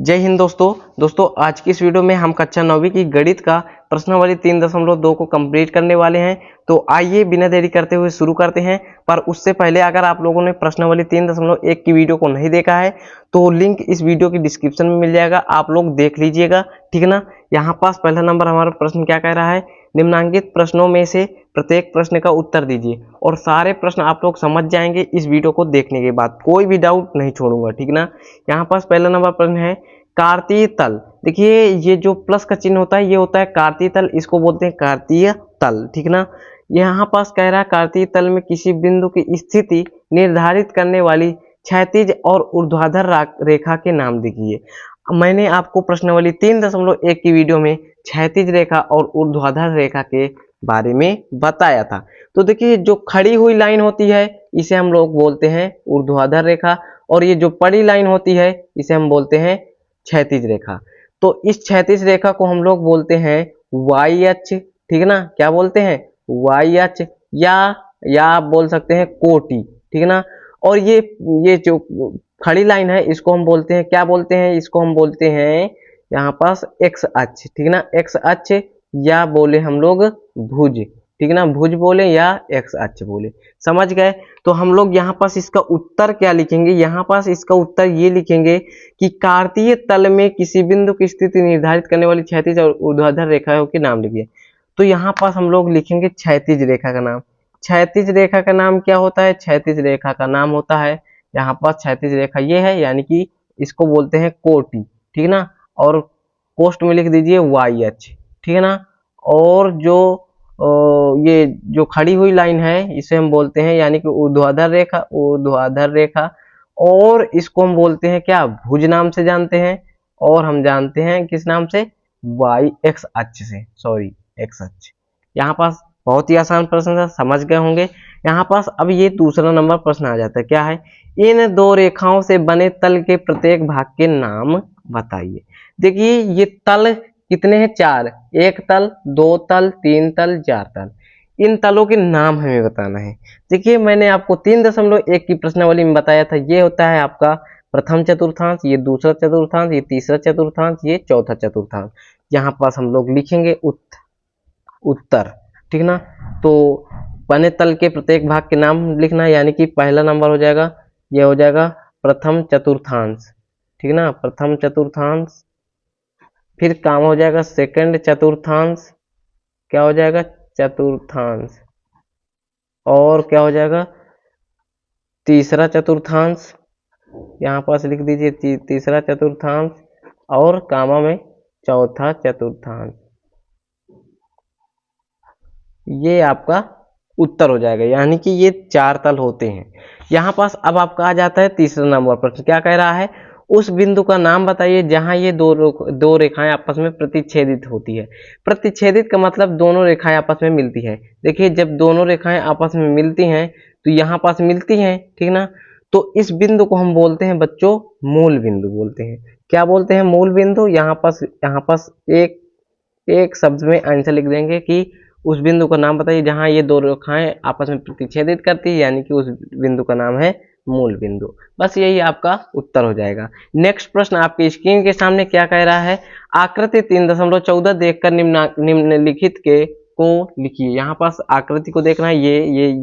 जय हिंद दोस्तों आज की इस वीडियो में हम कक्षा 9वीं की गणित का प्रश्नावली 3.2 को कंप्लीट करने वाले हैं। तो आइए बिना देरी करते हुए शुरू करते हैं। पर उससे पहले अगर आप लोगों ने प्रश्नावली 3.1 की वीडियो को नहीं देखा है तो लिंक इस वीडियो की डिस्क्रिप्शन में मिल जाएगा, आप लोग देख लीजिएगा, ठीक ना। यहाँ पास पहला नंबर हमारा प्रश्न क्या कह रहा है, निम्नांकित प्रश्नों में से प्रत्येक प्रश्न का उत्तर दीजिए। और सारे प्रश्न आप लोग समझ जाएंगे इस वीडियो को देखने के बाद, कोई भी डाउट नहीं छोड़ूंगा, ठीक ना। यहाँ पास पहला नंबर प्रश्न है कार्तीय तल। देखिए ये जो प्लस का चिन्ह होता है ये होता है कार्तीय तल, इसको बोलते हैं कार्तीय तल, ठीक ना। यहाँ पास कह रहा है कार्तीय तल में किसी बिंदु की स्थिति निर्धारित करने वाली क्षैतिज और ऊर्ध्वाधर रेखा के नाम लिखिए। मैंने आपको प्रश्नावली 3.1 की वीडियो में क्षैतिज रेखा और ऊर्ध्वाधर रेखा के बारे में बताया था। तो देखिए जो खड़ी हुई लाइन होती है इसे हम लोग बोलते हैं ऊर्ध्वाधर रेखा, और ये जो पड़ी लाइन होती है इसे हम बोलते हैं क्षैतिज रेखा। तो इस क्षैतिज रेखा को हम लोग बोलते हैं वाई अक्ष, ठीक ना। क्या बोलते हैं, वाई अक्ष, या आप बोल सकते हैं कोटि, ठीक ना। और ये जो खड़ी लाइन है इसको हम बोलते हैं, क्या बोलते हैं, इसको हम बोलते हैं यहाँ पास एक्स अक्ष, ठीक ना। एक्स अक्ष या बोले हम लोग भुज, ठीक ना, भुज बोले या एक्स अक्ष बोले, समझ गए। तो हम लोग यहाँ पास इसका उत्तर क्या लिखेंगे, यहाँ पास इसका उत्तर ये लिखेंगे कि कार्तीय तल में किसी बिंदु की स्थिति निर्धारित करने वाली क्षैतिज और ऊर्ध्वाधर रेखाओं के नाम लिखिए। तो यहाँ पास हम लोग लिखेंगे क्षैतिज रेखा का नाम। क्षैतिज रेखा का नाम क्या होता है, क्षैतिज रेखा का नाम होता है यहाँ पास क्षैतिज रेखा ये है, यानी कि इसको बोलते हैं कोटि, ठीक ना। और कोष्ठ में लिख दीजिए वाई अक्ष, ठीक है ना। और जो ये जो खड़ी हुई लाइन है इसे हम बोलते हैं यानी कि ऊर्ध्वाधर रेखा, ऊर्ध्वाधर रेखा। और इसको हम बोलते हैं क्या, भुज नाम से जानते हैं, और हम जानते हैं किस नाम से, वाई एक्स अक्ष से, सॉरी एक्स अक्ष। यहाँ पास बहुत ही आसान प्रश्न था, समझ गए होंगे। यहाँ पास अब ये दूसरा नंबर प्रश्न आ जाता है, क्या है, इन दो रेखाओं से बने तल के प्रत्येक भाग के नाम बताइए। देखिए ये तल कितने हैं, चार, एक तल, दो तल, तीन तल, चार तल। इन तलों के नाम हमें बताना है। देखिए मैंने आपको 3.1 की प्रश्नावली में बताया था, ये होता है आपका प्रथम चतुर्थांश, ये दूसरा चतुर्थांश, ये तीसरा चतुर्थांश, ये चौथा चतुर्थांश। यहाँ पास हम लोग लिखेंगे उत्तर, ठीक ना। तो बने तल के प्रत्येक भाग के नाम लिखना, यानी कि पहला नंबर हो जाएगा, यह हो जाएगा प्रथम चतुर्थांश, ठीक ना, प्रथम चतुर्थांश। फिर काम हो जाएगा सेकंड चतुर्थांश, क्या हो जाएगा, चतुर्थांश। और क्या हो जाएगा, तीसरा चतुर्थांश, यहाँ पास लिख दीजिए तीसरा चतुर्थांश। और कामा में चौथा चतुर्थांश। ये आपका उत्तर हो जाएगा, यानी कि ये चार तल होते हैं। यहाँ पास अब आपका आ जाता है तीसरा नंबर प्रश्न, क्या कह रहा है, उस बिंदु का नाम बताइए जहां ये दो रेखाएं आपस में प्रतिच्छेदित होती है। प्रतिच्छेदित का मतलब दोनों रेखाएं आपस में मिलती है। देखिए जब दोनों रेखाएं आपस में मिलती हैं तो यहाँ पास मिलती हैं, ठीक ना। तो इस बिंदु को हम बोलते हैं बच्चों मूल बिंदु बोलते हैं। क्या बोलते हैं, मूल बिंदु। यहाँ पास एक शब्द में आंसर लिख देंगे कि उस बिंदु का नाम बताइए जहां ये दो रेखाएं आपस में प्रतिच्छेदित करती है, यानी कि उस बिंदु का नाम है मूल बिंदु। बस यही आपका उत्तर हो जाएगा। नेक्स्ट प्रश्न आपके स्क्रीन के सामने क्या कह रहा है, आकृति 3.14 देखकर निम्नलिखित के को लिखिए। यहाँ पास आकृति को देखना है,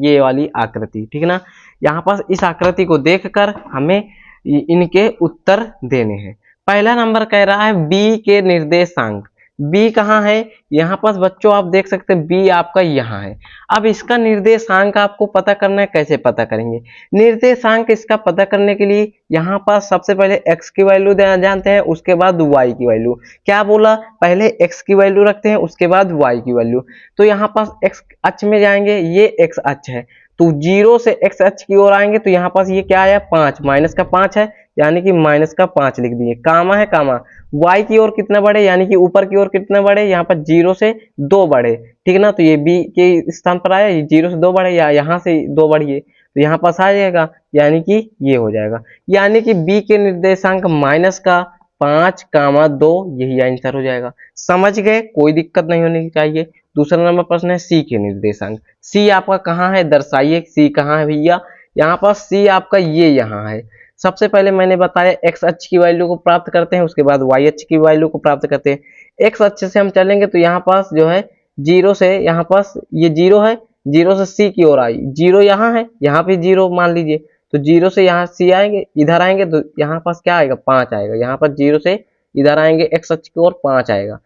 ये वाली आकृति, ठीक है ना। यहाँ पास इस आकृति को देखकर हमें इनके उत्तर देने हैं। पहला नंबर कह रहा है बी के निर्देशांक। बी कहाँ है, यहाँ पास बच्चों आप देख सकते हैं बी आपका यहाँ है। अब इसका निर्देशांक आपको पता करना है, कैसे पता करेंगे निर्देशांक इसका पता करने के लिए, यहाँ पास सबसे पहले x की वैल्यू जानते हैं, उसके बाद y की वैल्यू। क्या बोला, पहले x की वैल्यू रखते हैं उसके बाद y की वैल्यू। तो यहाँ पास x अक्ष में जाएंगे, ये x अक्ष है, तो 0 से x अक्ष की ओर आएंगे तो यहाँ पास ये क्या आया, 5, माइनस का 5 है, यानी कि माइनस का 5 लिख दिए। कामा है, कामा y की ओर कितना बढ़े, यानी कि ऊपर की ओर कितना बढ़े, यहाँ पर 0 से 2 बढ़े, ठीक ना। तो ये b के स्थान पर आया, 0 से 2 बढ़े, या यहाँ से 2 बढ़िए तो यहाँ पास आ जाएगा, यानी कि ये हो जाएगा। यानी कि b के निर्देशांक माइनस का 5,2 यही आंसर हो जाएगा। समझ गए, कोई दिक्कत नहीं होनी चाहिए। दूसरा नंबर प्रश्न है सी के निर्देशांक। सी आपका कहाँ है, दर्शाइए सी कहाँ है भैया। यहाँ पास सी आपका ये यहाँ है, सबसे पहले मैंने बताया एक्स अक्ष की वैल्यू को प्राप्त करते हैं, उसके बाद वाई अक्ष की वैल्यू को प्राप्त करते हैं। एक्स अक्ष से हम चलेंगे तो यहाँ पास जो है जीरो से यहाँ पास ये जीरो है, जीरो से सी की ओर आई, जीरो यहाँ है, यहाँ पे जीरो मान लीजिए, तो जीरो से यहाँ सी आएंगे, इधर आएंगे तो यहाँ पास क्या आएगा 5 आएगा, यहाँ पर जीरो से इधर आएंगे एक्स अक्ष की ओर 5 आएगा।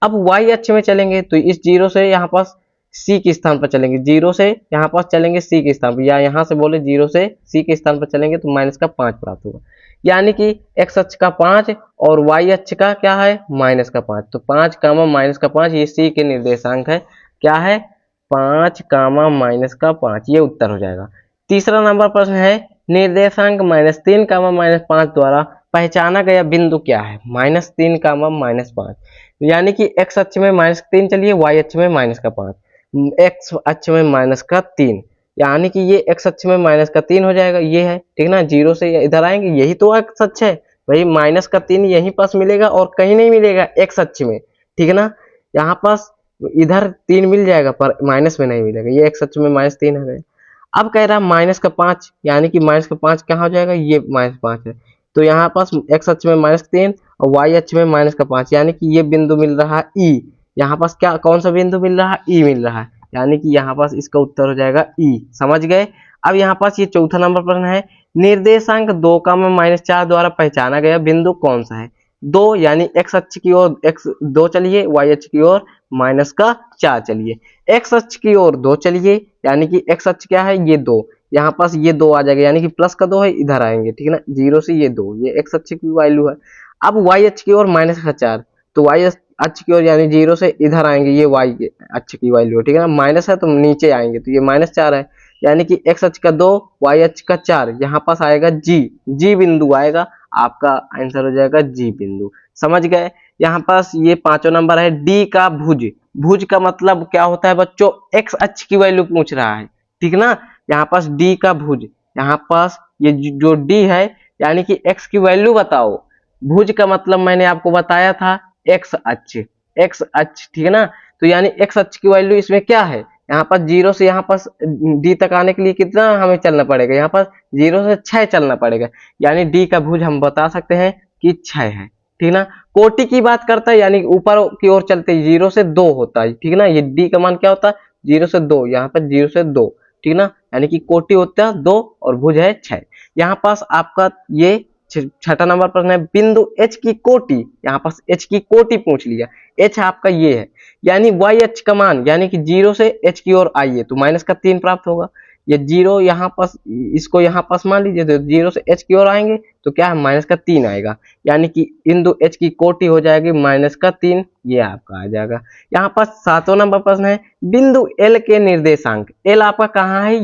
अब वाई अक्ष में चलेंगे तो इस जीरो से यहाँ पास सी के स्थान पर चलेंगे, जीरो से यहाँ पास चलेंगे सी के स्थान पर, या यहाँ से बोले जीरो से सी के स्थान पर चलेंगे तो माइनस का 5 प्राप्त होगा, यानी कि एक्स अक्ष का 5 और वाई अक्ष का क्या है माइनस का 5। तो 5 कामा माइनस का 5 ये सी के निर्देशांक है, क्या है 5 कामा माइनस का 5, ये उत्तर हो जाएगा। तीसरा नंबर प्रश्न है निर्देशांक -3 कामा -5 द्वारा पहचाना गया बिंदु क्या है, -3 कामा -5, यानी कि एक्स अक्ष में -3 चलिए, वाई अक्ष में -5, एक्स अक्ष में -3, यानी कि ये एक्स अक्ष में -3 हो जाएगा, ये है ठीक ना, जीरो से इधर आएंगे, यही तो एक्स अक्ष है भाई, -3 यहीं पास मिलेगा और कहीं नहीं मिलेगा एक्स अक्ष में, ठीक है ना, यहाँ पास इधर 3 मिल जाएगा पर माइनस में नहीं मिलेगा, ये एक्स अक्ष में -3 है। अब कह रहा है -5, यानी कि -5 कहाँ हो जाएगा, ये -5 है, तो यहाँ पास एक्स अक्ष में -3 और वाई अक्ष में -5, यानी कि ये बिंदु मिल रहा है ई, यहाँ पास क्या कौन सा बिंदु मिल रहा है, ई मिल रहा है, यानी कि यहाँ पास इसका उत्तर हो जाएगा ई, समझ गए। अब यहाँ पास ये चौथा नंबर प्रश्न है निर्देशांक 2 कामा -4 द्वारा पहचाना गया बिंदु कौन सा है, 2 यानी एक्स अक्ष की ओर x 2 चलिए, वाई अक्ष की ओर -4 चलिए, एक्स अक्ष की ओर 2 चलिए, यानी कि एक्स अक्ष क्या है ये 2, यहाँ पास ये 2 आ जाएगा, यानी कि प्लस का 2 है, इधर आएंगे ठीक है ना, जीरो से ये 2, ये एक्स अक्ष की वैल्यू है। अब वाई अक्ष की ओर -4, तो वाई अक्ष की ओर यानी जीरो से इधर आएंगे, ये वाई अक्ष की वैल्यू ठीक है ना, माइनस है तो नीचे आएंगे तो ये -4 है, यानी कि एक्स अक्ष का 2 वाई अक्ष का 4, यहाँ पास आएगा जी बिंदु आएगा, आपका आंसर हो जाएगा जी बिंदु, समझ गए। यहाँ पास ये 5वां नंबर है डी का भुज, भुज का मतलब क्या होता है बच्चों, एक्स अक्ष की वैल्यू पूछ रहा है, ठीक ना, यहाँ पास डी का भुज, यहाँ पास ये जो डी है यानी कि एक्स की वैल्यू बताओ, भुज का मतलब मैंने आपको बताया था एक्स अक्ष ठीक है ना, तो यानी एक्स अक्ष की वैल्यू इसमें क्या है, यहाँ पास जीरो से यहाँ पास डी तक आने के लिए कितना हमें चलना पड़ेगा, यहाँ पास जीरो से 6 चलना पड़ेगा, यानी डी का भुज हम बता सकते हैं कि 6 है, ठीक ना। कोटि की बात करता है यानी ऊपर की ओर चलते जीरो से 2 होता है, ठीक ना, ये डी का मान क्या होता है जीरो से 2, यहाँ पर जीरो से 2, ठीक ना, यानी कि कोटि होता है 2 और भुज है 6। यहाँ पास आपका ये छठा नंबर प्रश्न है बिंदु एच की कोटि, यहाँ पास एच की कोटि पूछ लिया, एच आपका ये है, यानी वाई अक्ष का मान, यानी कि जीरो से एच की ओर आइए तो -3 प्राप्त होगा, ये जीरो यहाँ पास इसको यहाँ पास मान लीजिए, तो जीरो से एच की ओर आएंगे तो क्या है -3 आएगा, यानी कि बिंदु एच की कोटि हो जाएगी -3, ये आपका आ जाएगा। यहाँ पास 7वां नंबर प्रश्न है बिंदु एल के निर्देशांक, एल आपका कहाँ है,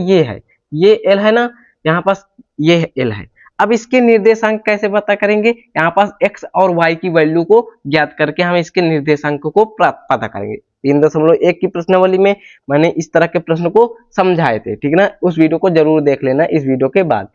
ये एल है ना, यहाँ पास ये एल है, अब इसके निर्देशांक कैसे पता करेंगे, यहाँ पास x और y की वैल्यू को ज्ञात करके हम इसके निर्देशांक को पता करेंगे। 3.1 की प्रश्नावली में मैंने इस तरह के प्रश्न को समझाए थे, ठीक ना, उस वीडियो को जरूर देख लेना इस वीडियो के बाद।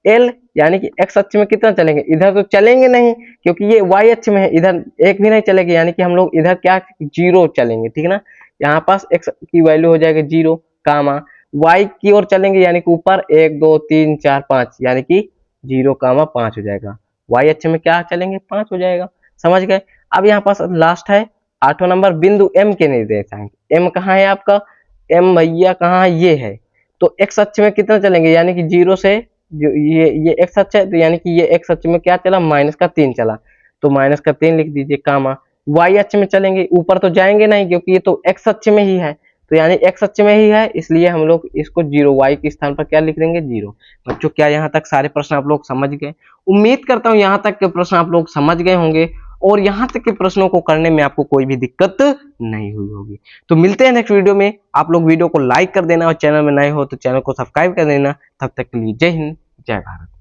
L यानी कि x अक्ष में कितना चलेंगे, इधर तो चलेंगे नहीं क्योंकि ये y अक्ष में है, इधर एक भी नहीं चलेगा, यानी कि हम लोग इधर क्या जीरो चलेंगे, ठीक ना, यहाँ पास x की वैल्यू हो जाएगी 0 कामा, y की ओर चलेंगे यानी कि ऊपर 1 2 3 4 5, यानी कि 0,5 हो जाएगा, वाई अक्ष में क्या चलेंगे 5 हो जाएगा, समझ गए। अब यहाँ पास लास्ट है 8वां नंबर बिंदु एम के निर्देशांक, एम कहाँ है आपका, एम भैया कहाँ है, ये है, तो एक्स अक्ष में कितना चलेंगे, यानी कि जीरो से जो ये एक्स अक्ष है तो यानी कि ये एक्स अक्ष में क्या चला -3 चला, तो -3 लिख दीजिए कामा, वाई अक्ष में चलेंगे ऊपर तो जाएंगे नहीं क्योंकि ये तो एक्स अक्ष में ही है, तो यानी एक्स अक्ष में ही है, इसलिए हम लोग इसको 0, वाई के स्थान पर क्या लिख देंगे 0। बच्चों क्या यहाँ तक सारे प्रश्न आप लोग समझ गए, उम्मीद करता हूँ यहाँ तक के प्रश्न आप लोग समझ गए होंगे और यहाँ तक के प्रश्नों को करने में आपको कोई भी दिक्कत नहीं हुई होगी। तो मिलते हैं नेक्स्ट वीडियो में, आप लोग वीडियो को लाइक कर देना और चैनल में नए हो तो चैनल को सब्सक्राइब कर देना। तब तक के लिए जय हिंद जय भारत।